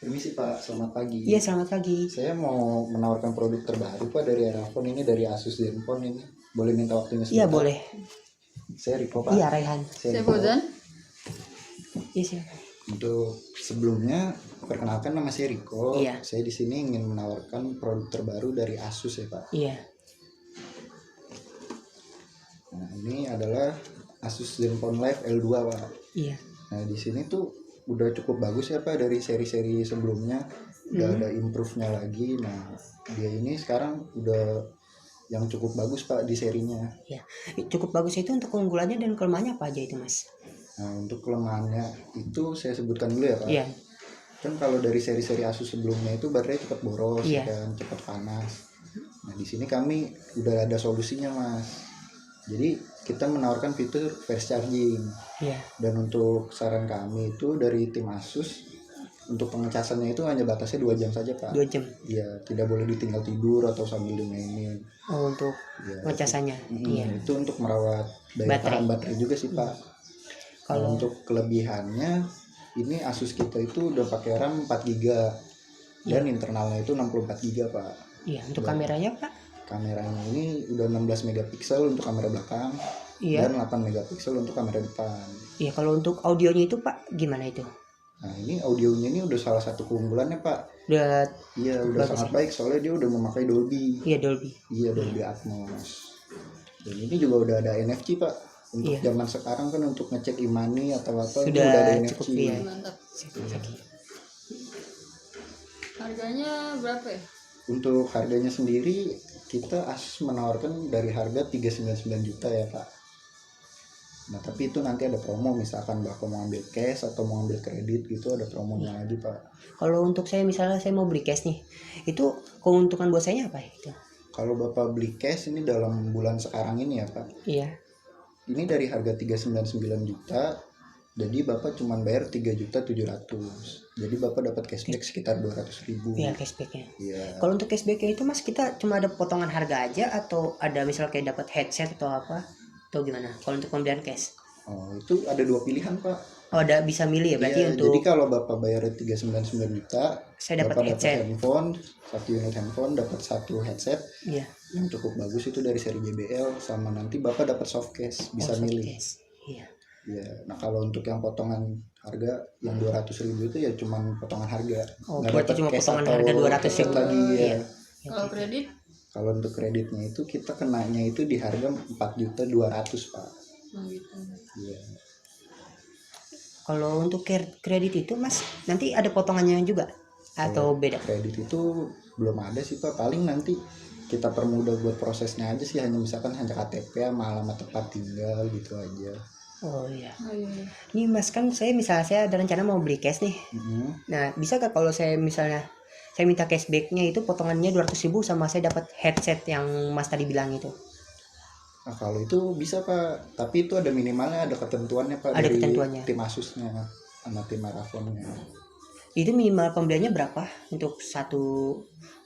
Permisi Pak, selamat pagi. Iya, selamat pagi. Saya mau menawarkan produk terbaru Pak dari Erafone ini, dari Asus Zenfone ini. Boleh minta waktunya Iya, sebentar? boleh. Saya Riko Pak. Iya, Raihan. Saya Saya Riko. Fauzan. Iya, silakan. Untuk sebelumnya, perkenalkan nama saya Riko. Iya. Saya di sini ingin menawarkan produk terbaru dari Asus ya Pak. Iya. Nah, ini adalah Asus Zenfone Live L2 Pak. Iya. Nah, di sini tuh udah cukup bagus ya Pak dari seri-seri sebelumnya. Udah ada improve-nya lagi. Nah, dia ini sekarang udah yang cukup bagus Pak di serinya. Iya. Cukup bagus itu untuk keunggulannya dan kelemahannya apa aja itu, Mas? Nah, untuk kelemahannya itu saya sebutkan dulu ya Pak. Iya. Kan kalau dari seri-seri Asus sebelumnya itu baterai cepat boros, Iya. dan cepat panas. Nah, di sini kami udah ada solusinya Mas. Jadi kita menawarkan fitur fast charging. Iya. Dan untuk saran kami itu dari tim Asus, untuk pengecasannya itu hanya batasnya 2 jam saja Pak. 2 jam. Iya, tidak boleh ditinggal tidur atau sambil dimainin. Oh, untuk Ya, pengecasannya. Iya. itu untuk merawat daya Baterai. tahan baterai juga sih Pak. Kalau untuk kelebihannya, ini Asus kita itu udah pakai RAM 4 GB dan internalnya itu 64 GB Pak. Iya, untuk kameranya, Pak? Kameranya ini udah 16 megapiksel untuk kamera belakang Iya. dan 8 megapiksel untuk kamera depan. Iya, kalau untuk audionya itu, Pak, gimana itu? Nah, ini audionya ini udah salah satu keunggulannya Pak. Udah. Iya, udah Bagus sangat ya? baik soalnya dia udah memakai Dolby. Iya, Dolby. Iya, Dolby Atmos. Dan ini juga udah ada NFC Pak. Untuk Iya. zaman sekarang kan untuk ngecek e-money atau apa ini Sudah udah ada cukup, NFC. iya. Mantap. Iya. Harganya berapa ya? Untuk harganya sendiri kita Asus menawarkan dari harga 399 juta ya Pak. Nah, tapi itu nanti ada promo, misalkan Bapak mau ambil cash atau mau ambil kredit gitu, ada promonya lagi Pak. Kalau untuk saya misalnya saya mau beli cash nih, itu keuntungan buat saya apa itu? Kalau Bapak beli cash ini dalam bulan sekarang ini ya Pak, Iya. ini dari harga 399 juta, jadi Bapak cuma bayar 3.700.000. Jadi Bapak dapat cashback sekitar 200.000. Iya, cashbacknya. Iya. Kalau untuk cashbacknya itu, Mas, kita cuma ada potongan harga aja atau ada misal kayak dapat headset atau apa? Atau gimana? Kalau untuk pembelian cash? Oh, itu ada 2 pilihan Pak. Oh, ada bisa milih ya berarti Iya, untuk jadi kalau Bapak bayar 399 juta, saya dapat Bapak headset. handphone, 1 unit handphone, dapat 1 headset Iya. yang cukup bagus itu dari seri JBL, sama nanti Bapak dapat soft case, bisa Oh, milih. cash. Iya. Ya, nah kalau untuk yang potongan harga yang 200.000 itu ya cuman potongan harga. Oh, Nggak berarti dapat cuma cash potongan atau harga 200.000 headset lagi ya. Iya. Kalau kredit? Kalau untuk kreditnya itu kita kenanya itu di harga 4.200.000 Pak. Nah, gitu. Iya. Kalau untuk kredit itu, Mas, nanti ada potongannya juga atau beda? Kredit itu belum ada sih Pak, paling nanti kita permudah buat prosesnya aja sih, hanya misalkan hanya KTP sama alamat tempat tinggal gitu aja. Oh iya. Oh iya. Ini Mas, kan misalnya saya ada rencana mau beli cash nih. Mhm. Nah, bisa gak kalau saya misalnya saya minta cashbacknya itu potongannya 200.000 sama saya dapat headset yang Mas tadi bilang itu? Nah, kalau itu bisa Pak, tapi itu ada minimalnya, ada ketentuannya Pak. Ada dari ketentuannya. tim Asusnya sama tim Erafone-nya. Itu minimal pembeliannya berapa untuk satu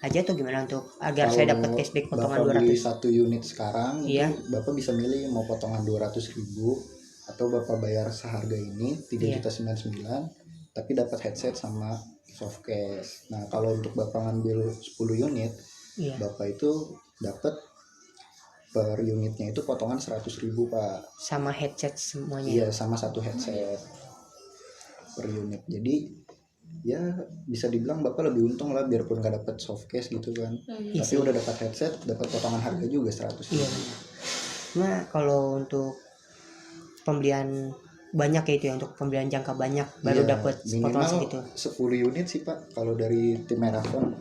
aja atau gimana untuk agar saya dapat cashback potongan Bapak beli 200? 1 unit sekarang, Iya. itu Bapak bisa milih mau potongan 200.000 atau Bapak bayar seharga ini 3.99.000 tapi dapat headset sama soft case. Nah, kalau untuk Bapak ngambil 10 unit, Iya. Bapak itu dapat per unitnya itu potongan 100.000 Pak. Sama headset semuanya. Iya, sama 1 headset per unit. Jadi ya bisa dibilang Bapak lebih untung lah, biarpun nggak dapat soft case gitu kan. Iya Tapi sih. udah dapat headset, dapat potongan harga juga 100.000. Iya. Nah, kalau untuk pembelian banyak ya itu ya, untuk pembelian jangka banyak baru Iya, dapat potongan minimal segitu. 10 unit sih Pak kalau dari tim Erafone.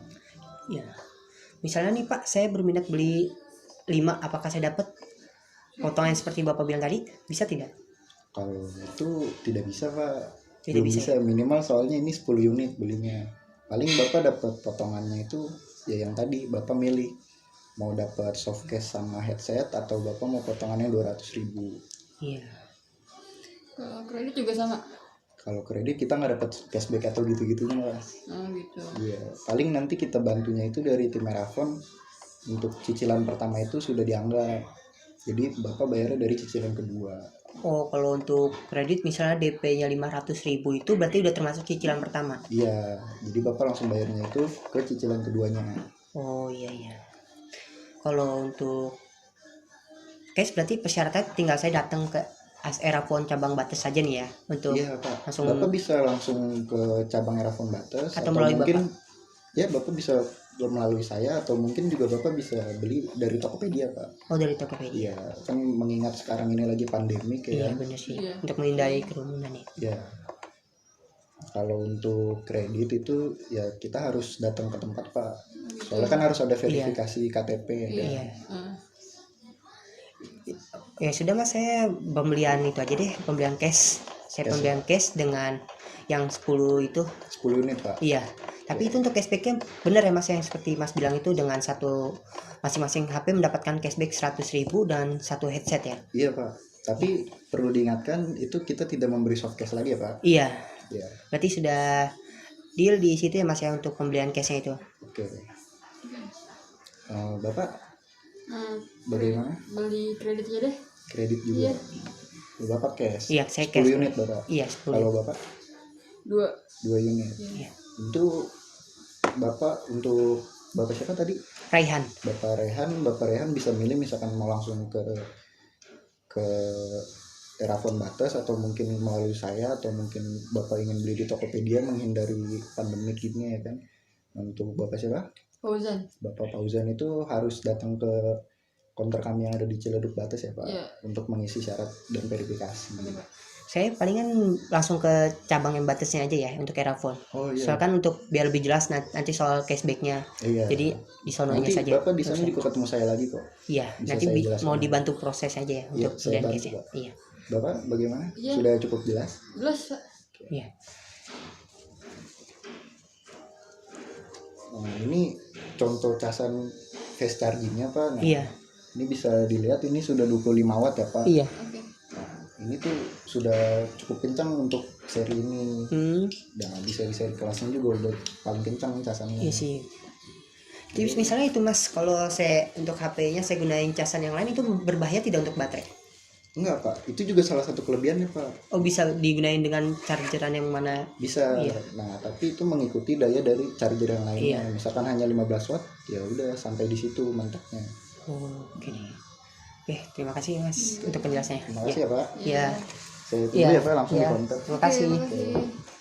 Iya. Misalnya nih Pak, saya berminat beli 5, apakah saya dapat potongan seperti Bapak bilang tadi? Bisa tidak? Kalau itu tidak bisa Pak. Tidak Belum bisa. bisa, minimal soalnya ini 10 unit belinya. Paling Bapak dapat potongannya itu ya yang tadi Bapak milih mau dapat soft case sama headset atau Bapak mau potongannya 200.000. Iya. Kalau kredit juga sama. Kalau kredit kita nggak dapat cashback atau gitu-gitunya Mas. Oh gitu. Iya, paling nanti kita bantunya itu dari tim Erafone. Untuk cicilan pertama itu sudah dianggap. Jadi Bapak bayarnya dari cicilan kedua. Oh, kalau untuk kredit misalnya DP-nya 500.000 itu berarti udah termasuk cicilan pertama. Iya, jadi Bapak langsung bayarnya itu ke cicilan keduanya. Oh iya iya. Kalau untuk cash berarti persyaratan tinggal saya datang ke Erafone cabang Bates saja nih ya untuk Iya Pak, langsung Bapak bisa langsung ke cabang Erafone Bates Atau melalui mungkin ya Bapak bisa melalui saya atau mungkin juga Bapak bisa beli dari Tokopedia Pak. oh dari Tokopedia. Iya, kan mengingat sekarang ini lagi pandemi Iya ya. benar sih. Iya. Untuk menghindari kerumunan ya. Ya, kalau untuk kredit itu ya kita harus datang ke tempat Pak. Soalnya kan harus ada verifikasi KTP ya. Iya. Ah, Ya sudah Mas, saya pembelian itu aja deh, pembelian cash. Saya Cash. pembelian cash dengan yang 10 itu. 10 unit Pak. Iya. Tapi itu untuk cashbacknya benar ya Mas, yang seperti Mas bilang itu dengan satu masing-masing HP mendapatkan cashback 100.000 dan satu headset ya. Iya Pak. Tapi perlu diingatkan itu kita tidak memberi soft cash lagi ya Pak. Iya. Iya. Berarti sudah deal di situ ya Mas ya untuk pembelian cashnya itu. Oke. Bapak nah, bagaimana? beli kredit aja deh. Kredit juga. Iya. Bapak cash. Iya, saya 10 cash. unit Bapak. Iya 10. Kalau Bapak 2. 2 unit. Iya. Itu untuk Bapak siapa tadi? Raihan. Bapak Rehan bisa milih misalkan mau langsung ke Erafone Bates atau mungkin melalui saya atau mungkin Bapak ingin beli di Tokopedia menghindari pandemi gini ya kan. Untuk Bapak siapa? Fauzan. Bapak Fauzan itu harus datang ke konter kami yang ada di Ciledug Bates ya Pak, Iya. untuk mengisi syarat dan verifikasi. Oke, Pak. Saya palingan langsung ke cabang yang Batesnya aja ya untuk Erafone. Oh iya. Soalnya kan untuk biar lebih jelas nanti soal cashbacknya. Iya. Jadi di sononya Nanti saja. Bapak di sana juga ketemu saya lagi kok. Iya, bisa nanti saya jelaskan. mau dibantu proses aja ya Iya, untuk saya pembelian bantu, cashnya. Pak. Iya. Bapak bagaimana? Iya. Sudah cukup jelas? Jelas, Pak. Iya. Nah, ini contoh casan fast chargingnya Pak. Nah, Iya. ini bisa dilihat ini sudah 25 watt ya Pak. Iya. Oke. Nah, ini tuh sudah cukup kencang untuk seri ini. Dan di seri-seri kelasnya juga udah paling kencang casannya. Iya sih. Tips misalnya itu Mas, kalau saya untuk HP-nya saya gunain casan yang lain itu berbahaya tidak untuk baterai? Enggak Pak, itu juga salah satu kelebihannya Pak. Oh bisa digunain dengan chargeran yang mana? Bisa. Iya. Nah, tapi itu mengikuti daya dari charger yang lainnya. Iya. Misalkan hanya 15 watt, ya udah sampai di situ mantapnya. Oh, oke nih. Oke, terima kasih Mas untuk penjelasannya. Terima kasih ya Pak. Iya. Saya tunggu Iya. ya Pak, langsung Iya. di kontak. Terima kasih. Oke, makasih.